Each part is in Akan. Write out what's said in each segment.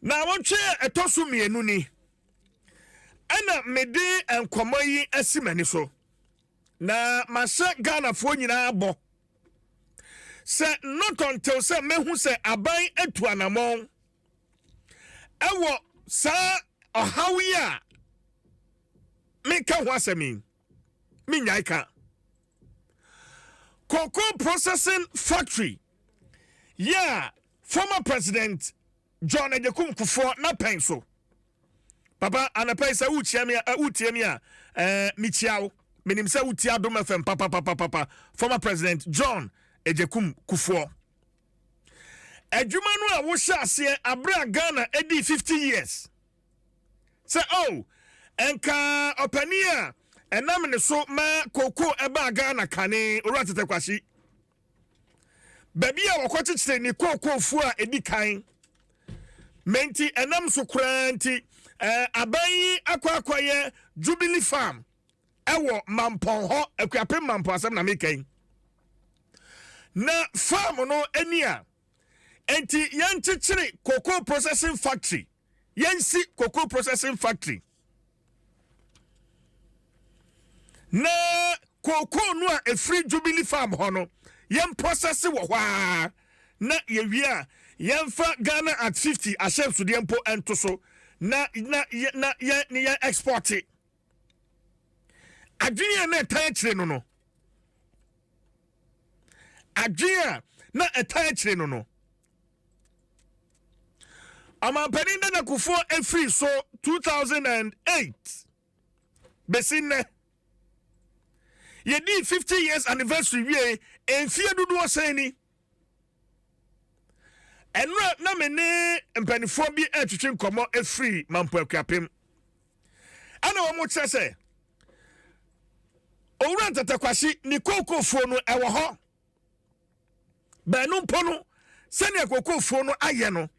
Na wonche etoso mienu ni ana mede enkomo yi asimani so na masa Ghana fo nyina abo se not until se mehu se aban atu anamon ewo sa ohawi a meka ho asemi minyaika cocoa processing factory yeah former president John Ejekum Kufo na penso papa anapɛ sɛ utiami a michiao menim sɛ utia Adom FM papa former president John Ejekum Kufo adwuma no a wo hye ase abra Ghana edi 50 years sɛ oh enka opani a enam ne so ma koko eba Ghana kane ora tetekwashi baby a wakochichire ni koko fu a edi kan menti enam so kranti abayi akwaye Jubilee Farm ewo Mampong-Akuapem Mampong asem na mekan na farm no enia enti yanchichire cocoa processing factory yansi cocoa processing factory na cocoa no a free Jubilee Farm hono yam process wo hwa na yewie a yamfa Ghana at 50 ashef so dempo ento so na export it adwene na etan kire no adwene na etan kire no amampani na kufo free so 2008 besinne yedi 50 years anniversary wie enfie dudu osani enra na mene mpanifo bi atwitwe nkomo free Mampong-Akuapem ana wo mo kyerese owura ntatakwashi ni kokofo no ewo ho banu mpono sene kokofo no aye no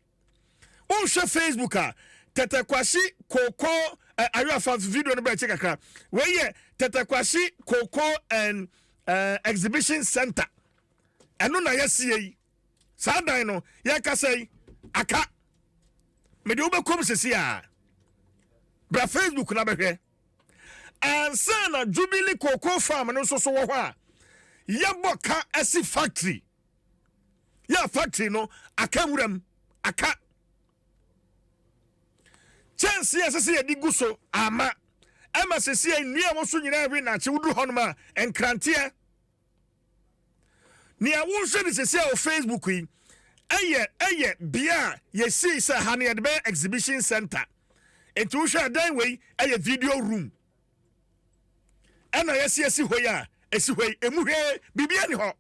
unhwe Facebook a tatakwashi koko ayo fa video no ba chekaka weye tatakwashi koko and exhibition center eno na yesiei sadan no yakasai aka mede obekom sesi a bra Facebook na behwe ansa na Jubilee Cocoa Farm no so wo ho a yeboka asi factory ya factory no aka wuram aka chance yesese yedi guso ama ema sesi enua wo so nyina wi na che wudu honoma enkrante ni awunhwe ni sesi o Facebook yi eye bia yesi se ha ne de exhibition center etu hwe dan we eye video room ana yesi ho ya esi ho emuhwe bibia ni ho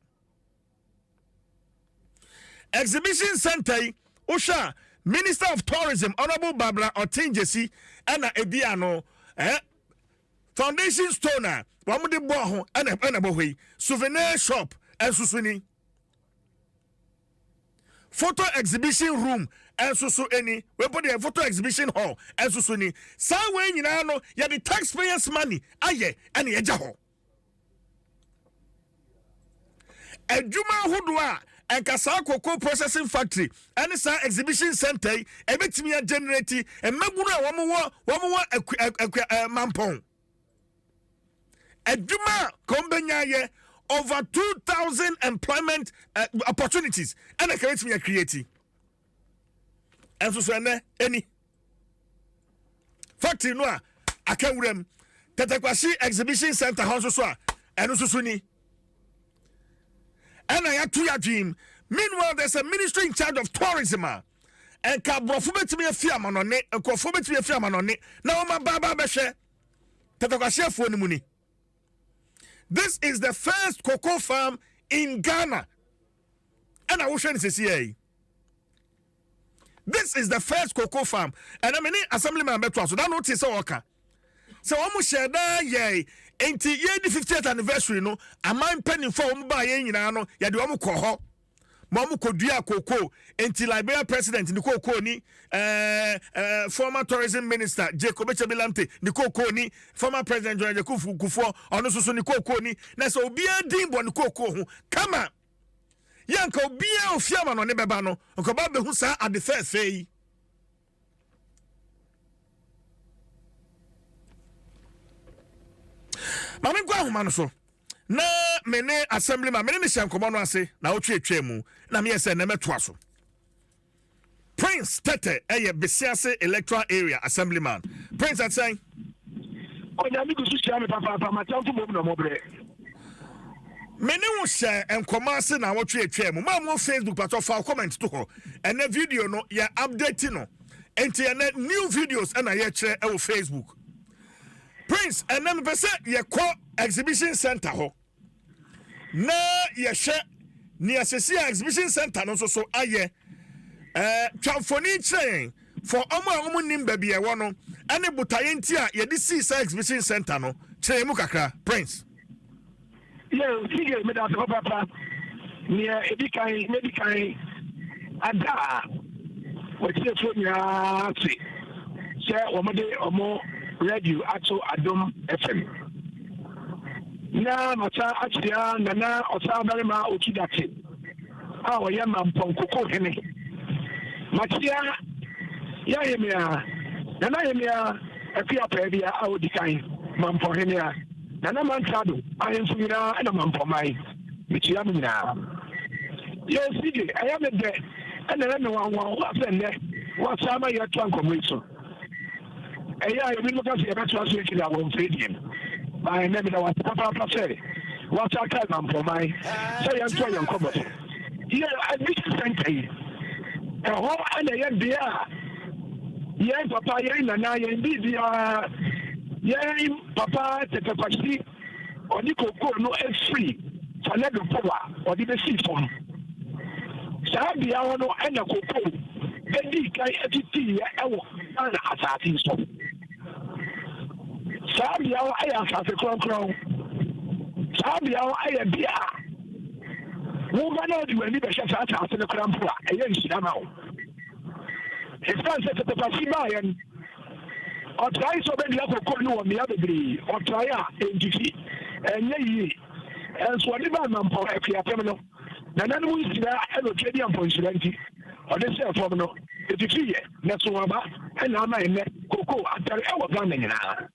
exhibition center osha Minister of Tourism Honorable Barbara Otinjesi ana ebia no foundation stone wamude bo ho ana bo hoi souvenir shop ensusuni photo exhibition room ensusu eni we put the photo exhibition hall ensusuni sa we nyina no ya the taxpayers money aye ene eja ho adwuma hodo a enkasa cocoa processing factory and sa exhibition center ebetimi ya generate emagunu a womo Mampong adwuma kombenya ye over 2,000 employment opportunities and ekebetimi ya create enso so eni factory no a akawuram tatakwashi exhibition center house so a eno so ni and I had to dream. Meanwhile, there's a ministry in charge of tourism. And Cabrofo betimi afiaman on it, and Cofo betimi afiaman on it. Now, my baba beshe. Tatakwashi for muni. This is the first cocoa farm in Ghana. And I will share this here. This is the first cocoa farm. And I mean, assemblyman Betwa, so that notice oka. So almost share that yay. Enti ye di 50th anniversary no aman penny for mba ye nyina no ya de omo kɔ hɔ mo kodua koko enti Liberia president ni koko ni former tourism minister Jacob Echebilante ni koko ni former president John Ejekum Kufo ono so ni koko ni na so obia din bo ni koko ho kama yanka obia ofiama no ne beba no nko ba be hu sa at the first say Mame kwa ahoma so. Na mene assembly ma mene me hyankomo no ase na wotwe mu na me yese na meto aso. Prince Tete Besiase electoral area assemblyman. Prince at saying Onyami gusu sia me papa ma tanfo mom no mobre. Mene wo share enkoma ase na wotwe mu. Ma mo Facebook pato fa comment to ho. Ene video no ya update no. Enti ene new videos na ye kire e wo Facebook. Prince ene me pese ye ko exhibition center ho. Na ye hwe ni asesi exhibition center no so aye Chamfoni chain for omo nim baby e wo no ane butaye nti a ye de see exhibition center no chain mu kakra Prince sige me da papa ni edikai ada wati fo nya ti se omo radio ato Adom FM na mata atia nana osabare ma okidate a wo ye Mampong-Akuapem Matia Yayemia, Nanayemia, a Akuapem, our decline, Mampong-Akuapem, Nana Mantado, I am Sumina and a Mampong-Mai, which Yamina. Yes, I am a dead, and then no one was there. What's some of your trunk of Wilson? I will look at the better I won't feed him. I never know what Papa said. What's our time, Mampong-Mai? Say, I'm trying to come. Here, I wish to thank you. Ho ana ya bia ye papa ye nana ye bia ye papa te pepasi oni kokoro no free fane do power odi be see from sa bia wono ana kokoro edi kai atiti ye ewo ana asati so sa bia wo aya asati kronkron sa bia wo aya bia wo gana di wani be sha sa asati krampo a ye nshidama wo it's not that the Pasibayan or try so many other corner on the other degree or try NGC and ye and so whatever Mampong-Akuapem. None will see that Canadian pointility or the self of no, it's a fee, that's what about, and I'm in Coco after our gunning in our.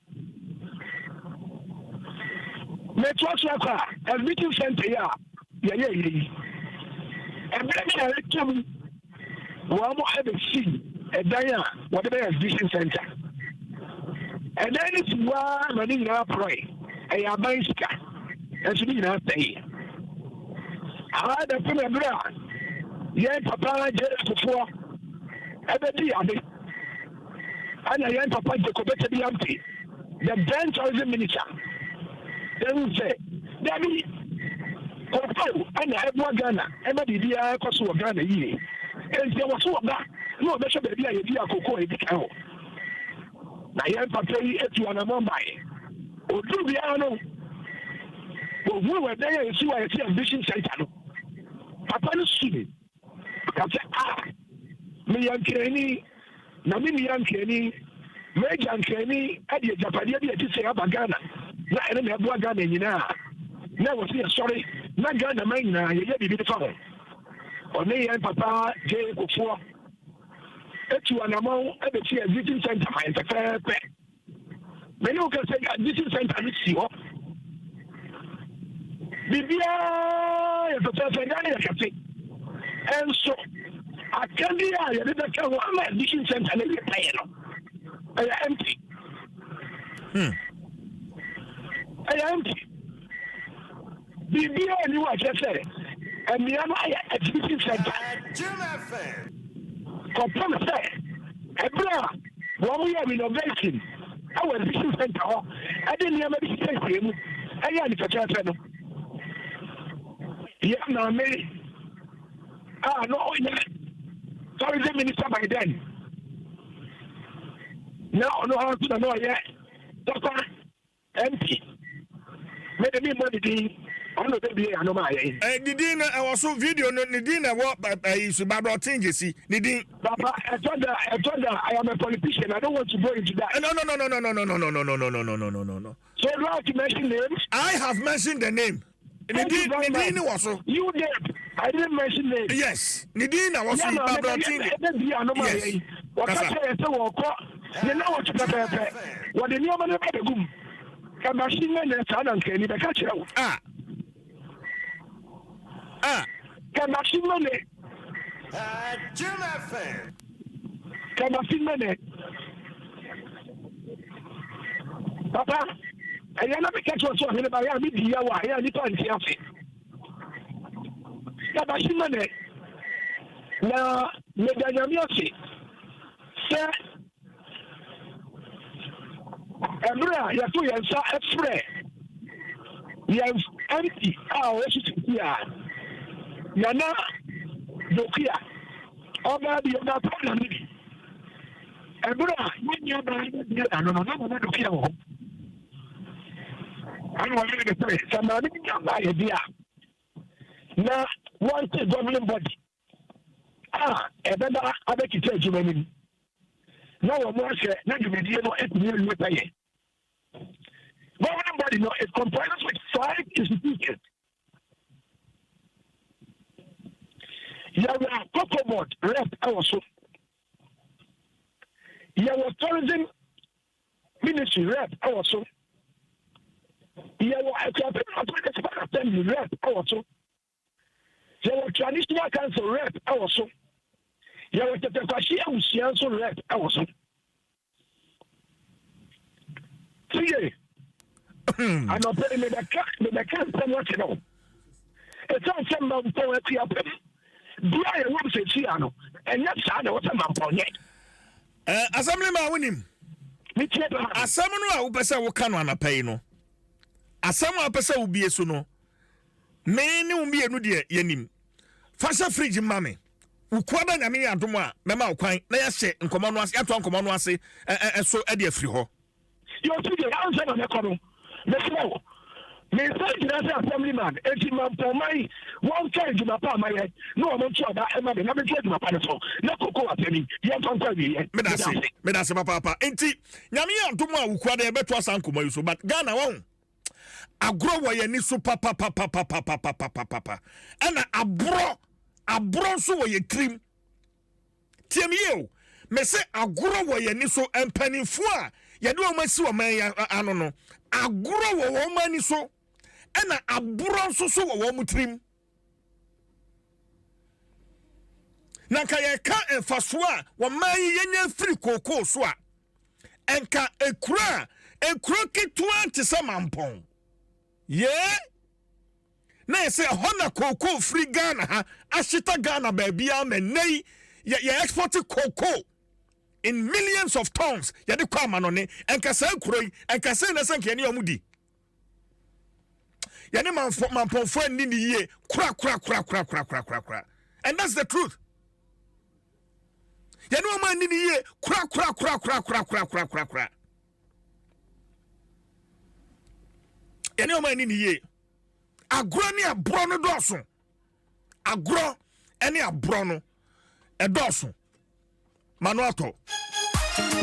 Let's watch a meeting center, yeah, and then I come one more ever see. Daya, whatever exhibition center. And then it's one running up pray. I am my sky. That's me not say. I had a program. Yeah, Papa, just before. Every day, and I am Papa, the Quebec be empty. The bench of the minister. Then we say, Daddy, and I have one Ghana. Everybody, I cost to a Ghana year. And there was one back. No, that's a baby. I did a cocoa. I am preparing to an amount by. Or do the ano? Well, we were there and see why I see a vision center. Papa is shooting. Me and Kenny, Namini and Kenny, Meg and Kenny, at the Japanese to say about Ghana. Not any of one Ghana, you know. Never see a sorry, not Ghana, man, you get the father. Or me and Papa, Jay, before. To an amount at the visiting center, and the fair pet. Many can say at visiting center, it's you. Bibia, the first and so I can't be I didn't care what my visiting center and I am empty. I am empty. Bibia, you are just saying, and the other visiting center. Confirm say, Ebra, when we have innovation, our vision center, I didn't have any system. I had the chance. Yeah, no, me. No, sorry, the minister by then. No, how to know yet. Doctor, empty. Made me money. I know that be I know my. Nidin also video no Nidin what is about Tingesi. Nidin. Papa, I told her I am a politician. I don't want to go into that. No. So you have to mention names? I have mentioned the name. Nidin also. You did. I didn't mention names. Yes. Nidin was about Tingesi. What I say so you know what you prepare. What the new man machine ne sa na nkani be ka kire wo ka machine ne Juma fan ka machine ne papa ayana be ka so ne ba ya mi di ya wa ya ni pa nti afi ka machine ne na me danyami ose se Emra ya to yensa efre ya empty o ya yana dokia oba bi oba problem ni Emra nya ba ya no dokia wo anu wale de tare sama ni nya ba ya dia na one government body ebeba abekite adwuma nim na wo mo hwe na dwumadie no etumi elu paye governing body no it comprises with 5 institutions. Yawa Cocoa Board rep also. Yawa Tourism Ministry rep also. Yawa Akuapem Assembly rep also. Yawa Traditional Council rep also. Yawa Tetefashi Usianso rep also. See, I'm not paying me the can't what you know. It's all some Mampong-Akuapem. Brian Woods is Ciano, and that's how I was a Mampong yet. Assemblyman Winim. Asamunu a upesa wo kanu anapai no. Asamu apesa wo bie so no. Me ne wo bie no de yanim. Fasha fridge mame. Ukwada nyame ya adom a mema okwan na ya hye nkomo no ase ato nkomo no ase so e de afiri ho. You see the answer on the corner. The flow. Me say the assemblyman, enti Mampong one time to my pa my head. No I'm sure that e ma be na me say my pa so. Na koko atemi. Ye tonka bi ye. Me da se papa. Enti nyame ya adom a ukwada e beto asa nkomo yi so but Ghana won. Agro wo ye ni so papa. Ana abro so wo ye trim. Tiem ye me say agro wo ye ni so empanifo a ye de o masi wo man ya ano no. Agro wo mani so ena aburo so wo mutrim na ka ye ka enfaso a wo man yenya free koko so a enka ekura ketua te se Mampong ye na ye se hona koko free Ghana ha ashita Ghana baabia menei ye export koko in millions of tons ya de kwa manone enka sa kuroi enka se na sanke ani omudi ya ne Mampong ni ni ye kura and that's the truth ya ne man ni ye kura ya ne man ni ye agro ni abro no doso agro ene abro no e doso manuato